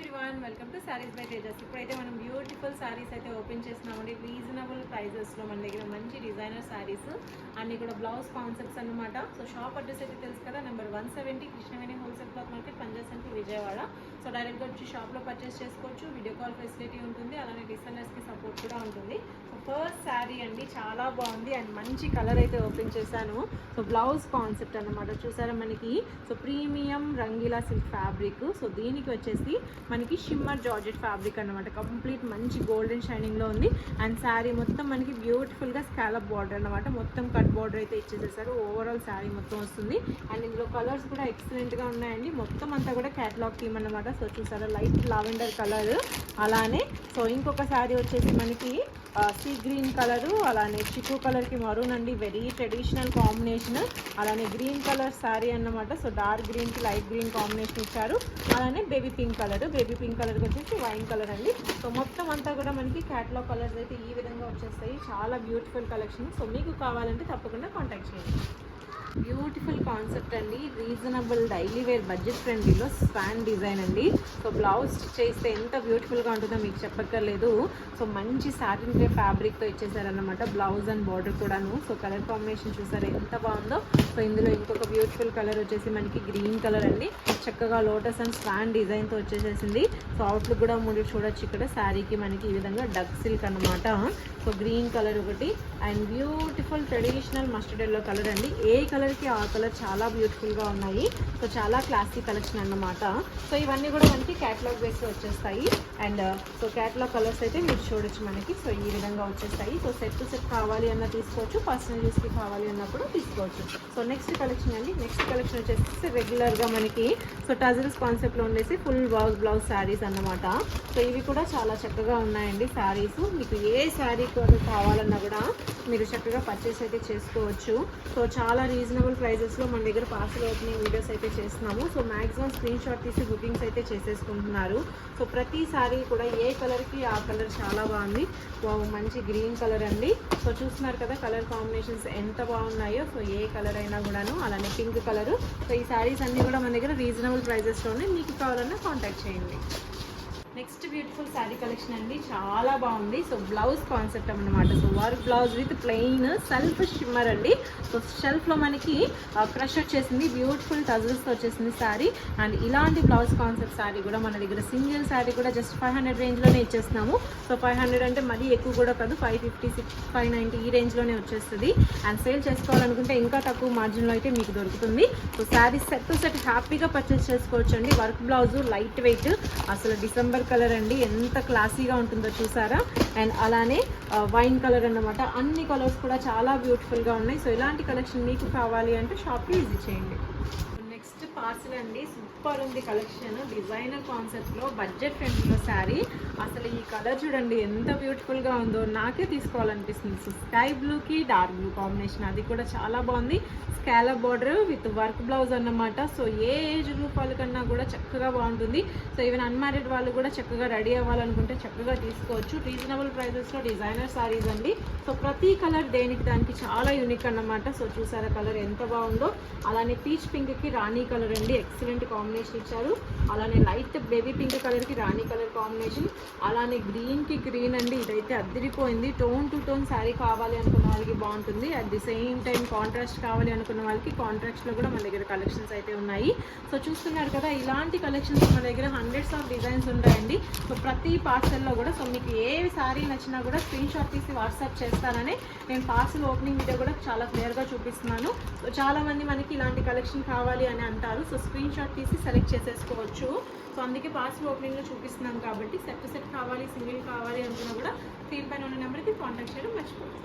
Everyone welcome to saris by Tejas. ఇప్పుడైతే మనం beautiful saris అయితే ఓపెన్ చేస్తున్నామండి. రీజనబుల్ ప్రైజెస్లో మన దగ్గర మంచి డిజైనర్ సారీస్ అన్ని కూడా బ్లౌజ్ కాన్సెప్ట్స్ అనమాట. సో షాప్ అడ్రస్ అయితే తెలుసు కదా, number 170 Krishnaveni wholesale cloth market, Punjab centre, Vijayawada. So డైరెక్ట్గా వచ్చి షాప్లో పర్చేస్ చేసుకోవచ్చు. వీడియో కాల్ ఫెసిలిటీ ఉంటుంది, అలానే డిజైనర్స్కి సపోర్ట్ కూడా ఉంటుంది. సో ఫస్ట్ శారీ అండి, చాలా బాగుంది అండ్ మంచి కలర్ అయితే ఓపెన్ చేశాను. సో బ్లౌజ్ కాన్సెప్ట్ అనమాట, చూసారా మనకి. So premium Rangeela silk fabric. So దీనికి వచ్చేసి మనకి షిమ్మర్ జార్జెట్ ఫ్యాబ్రిక్ అనమాట. కంప్లీట్ మంచి గోల్డెన్ షైనింగ్లో ఉంది అండ్ శారీ మొత్తం మనకి బ్యూటిఫుల్గా స్కాలప్ బార్డర్ అనమాట. మొత్తం కట్ బార్డర్ అయితే ఇచ్చేసేసారు. ఓవరాల్ శారీ మొత్తం వస్తుంది అండ్ ఇందులో కలర్స్ కూడా ఎక్సలెంట్గా ఉన్నాయండి. మొత్తం అంతా కూడా క్యాటలాగ్ థీమ్ అనమాట. సో చూసారా, లైట్ లావెండర్ కలర్. అలానే సో ఇంకొక శారీ వచ్చేసి మనకి సీ గ్రీన్ కలరు, అలానే చిక్కు కలర్కి మరూన్ అండి, వెరీ ట్రెడిషనల్ కాంబినేషన్. అలానే గ్రీన్ కలర్ శారీ అన్నమాట. సో డార్క్ గ్రీన్కి లైట్ గ్రీన్ కాంబినేషన్ ఇచ్చారు. అలానే baby pink colour, baby pink కలర్కి వచ్చేసి వైన్ కలర్ అండి. సో మొత్తం అంతా కూడా మనకి క్యాటలాగ్ కలర్స్ అయితే ఈ విధంగా వచ్చేస్తాయి. చాలా బ్యూటిఫుల్ కలెక్షన్. సో మీకు కావాలంటే తప్పకుండా కాంటాక్ట్ చేయండి. బ్యూటిఫుల్ కాన్సెప్ట్ అండి, రీజనబుల్ డైలీ వేర్ బడ్జెట్ ఫ్రెండ్లీలో స్పాన్ డిజైన్ అండి. సో బ్లౌజ్ చేస్తే ఎంత బ్యూటిఫుల్గా ఉంటుందో మీకు చెప్పక్కర్లేదు. సో మంచి సాటిన్ గ్రే ఫ్యాబ్రిక్తో ఇచ్చేసారనమాట బ్లౌజ్ అండ్ బార్డర్ కూడాను. సో కలర్ కాంబినేషన్ చూసారు ఎంత బాగుందో. సో ఇందులో ఇంకొక బ్యూటిఫుల్ కలర్ వచ్చేసి మనకి గ్రీన్ కలర్ అండి. చక్కగా లోటస్ అండ్ స్పాన్ డిజైన్తో వచ్చేసేసింది. సో అవుట్లుక్ కూడా ముందు చూడొచ్చు. ఇక్కడ శారీకి మనకి ఈ విధంగా డక్ సిల్క్ అనమాట. సో గ్రీన్ కలర్ ఒకటి and beautiful traditional mustard yellow colour అండి. ఏ కలర్కి ఆ కలర్ చాలా బ్యూటిఫుల్గా ఉన్నాయి. సో చాలా క్లాసిక్ కలెక్షన్ అన్నమాట. సో ఇవన్నీ కూడా మనకి క్యాటలాగ్ బేస్లో వచ్చేస్తాయి అండ్ సో క్యాటలాగ్ కలర్స్ అయితే మీరు చూడొచ్చు మనకి. సో ఈ విధంగా వచ్చేస్తాయి. సో సెట్ టు సెట్ కావాలి అన్న తీసుకోవచ్చు, పర్సనల్ యూస్కి కావాలి అన్నప్పుడు తీసుకోవచ్చు. సో నెక్స్ట్ కలెక్షన్ అండి, నెక్స్ట్ కలెక్షన్ వచ్చేసి రెగ్యులర్గా మనకి సో టజిల్స్ కాన్సెప్ట్లో ఉండేసి ఫుల్ బ్లౌజ్ శారీస్ అన్నమాట. సో ఇవి కూడా చాలా చక్కగా ఉన్నాయండి శారీస్. మీకు ఏ శారీ కావాలన్నా కూడా మీరు చక్కగా పర్చేస్ అయితే చేసుకోవచ్చు. సో చాలా రీజనబుల్ ప్రైజెస్లో మన దగ్గర పార్సల్ ఓపెనింగ్ వీడియోస్ అయితే చేస్తున్నాము. సో మ్యాక్సిమం స్క్రీన్ షాట్ తీసి బుకింగ్స్ అయితే చేసేసుకుంటున్నారు. సో ప్రతి సారీ కూడా ఏ కలర్కి ఆ కలర్ చాలా బాగుంది. మంచి గ్రీన్ కలర్ అండి. సో చూస్తున్నారు కదా కలర్ కాంబినేషన్స్ ఎంత బాగున్నాయో. సో ఏ కలర్ అయినా కూడాను. అలానే పింక్ కలరు. సో ఈ శారీస్ అన్నీ కూడా మన దగ్గర రీజనబుల్ ప్రైజెస్లోనే, మీకు కావాలన్నా కాంటాక్ట్ చేయండి. నెక్స్ట్ బ్యూటిఫుల్ శారీ కలెక్షన్ అండి, చాలా బాగుంది. సో బ్లౌజ్ కాన్సెప్ట్ అన్నమాట. So work blouse with plain self shimmer అండి. సో షెల్ఫ్లో మనకి క్రష్ వచ్చేసింది, బ్యూటిఫుల్ టజల్స్తో వచ్చేసింది శారీ. అండ్ ఇలాంటి బ్లౌజ్ కాన్సెప్ట్ శారీ కూడా మన దగ్గర సింగిల్ శారీ కూడా జస్ట్ 500 రేంజ్లోనే ఇచ్చేస్తున్నాము. సో 500 అంటే మరీ ఎక్కువ కూడా కాదు, 550, 590 ఈ రేంజ్లోనే వచ్చేస్తుంది. అండ్ సేల్ చేసుకోవాలనుకుంటే ఇంకా తక్కువ మార్జిన్లో అయితే మీకు దొరుకుతుంది. So sari set to set హ్యాపీగా పర్చేస్ చేసుకోవచ్చు అండి. వర్క్ బ్లౌజు లైట్ వెయిట్, అసలు డిసెంబర్ కలర్ అండి, ఎంత క్లాసీగా ఉంటుందో చూసారా. అండ్ అలానే వైన్ కలర్ అన్నమాట. అన్ని కలర్స్ కూడా చాలా బ్యూటిఫుల్గా ఉన్నాయి. సో ఇలాంటి కలెక్షన్ మీకు కావాలి అంటే షాప్కి విజిట్ చేయండి. నెక్స్ట్ పార్సల్ అండి, సూపర్ ఉంది కలెక్షన్. డిజైనర్ కాన్సెప్ట్లో బడ్జెట్ ఫ్రెండ్లీలో శారీ. అసలు ఈ కలర్ చూడండి ఎంత బ్యూటిఫుల్గా ఉందో, నాకే తీసుకోవాలనిపిస్తుంది. సో స్కై బ్లూకి డార్క్ బ్లూ కాంబినేషన్, అది కూడా చాలా బాగుంది. Scallop border with work blouse అన్నమాట. సో ఏ ఏజ్ గ్రూప్ వాళ్ళకన్నా కూడా చక్కగా బాగుంటుంది. సో ఈవెన్ అన్మ్యారీడ్ వాళ్ళు కూడా చక్కగా రెడీ అవ్వాలనుకుంటే చక్కగా తీసుకోవచ్చు. రీజనబుల్ ప్రైజెస్లో డిజైనర్ శారీస్ అండి. సో ప్రతి కలర్ దేనికి దానికి చాలా యూనిక్ అన్నమాట. సో చూసారా కలర్ ఎంత బాగుందో. అలానే పీచ్ పింక్కి రాణి కలర్ అండి, ఎక్సలెంట్ కాంబినేషన్ ఇచ్చారు. అలానే లైట్ బేబీ పింక్ కలర్కి రాణి కలర్ కాంబినేషన్. అలానే గ్రీన్కి గ్రీన్ అండి, ఇదైతే అద్దరిపోయింది. టోన్ టు టోన్ శారీ కావాలి అనుకున్న వాళ్ళకి బాగుంటుంది. At the same time contrast కావాలి అనుకున్న వాళ్ళకి కాంట్రాక్ట్స్లో కూడా మన దగ్గర కలెక్షన్స్ అయితే ఉన్నాయి. సో చూస్తున్నారు కదా, ఇలాంటి కలెక్షన్స్ మన దగ్గర హండ్రెడ్స్ ఆఫ్ డిజైన్స్ ఉంటాయండి. సో ప్రతి పార్సల్లో కూడా సో మీకు ఏ శారీ నచ్చినా కూడా స్క్రీన్ షాట్ తీసి వాట్సాప్ చేస్తానని నేను పార్సల్ ఓపెనింగ్ వీడియో కూడా చాలా క్లియర్గా చూపిస్తున్నాను. సో చాలామంది మనకి ఇలాంటి కలెక్షన్ కావాలి అని అంటారు. సో స్క్రీన్ షాట్ తీసి సెలెక్ట్ చేసేసుకోవచ్చు. సో అందుకే పార్సల్ ఓపెనింగ్లో చూపిస్తున్నాం కాబట్టి సెట్ టు సెట్ కావాలి, సింగిల్ కావాలి అనుకున్నా కూడా స్క్రీన్ పైన ఉన్న నెంబర్కి కాంటాక్ట్ చేయడం మర్చిపోతుంది.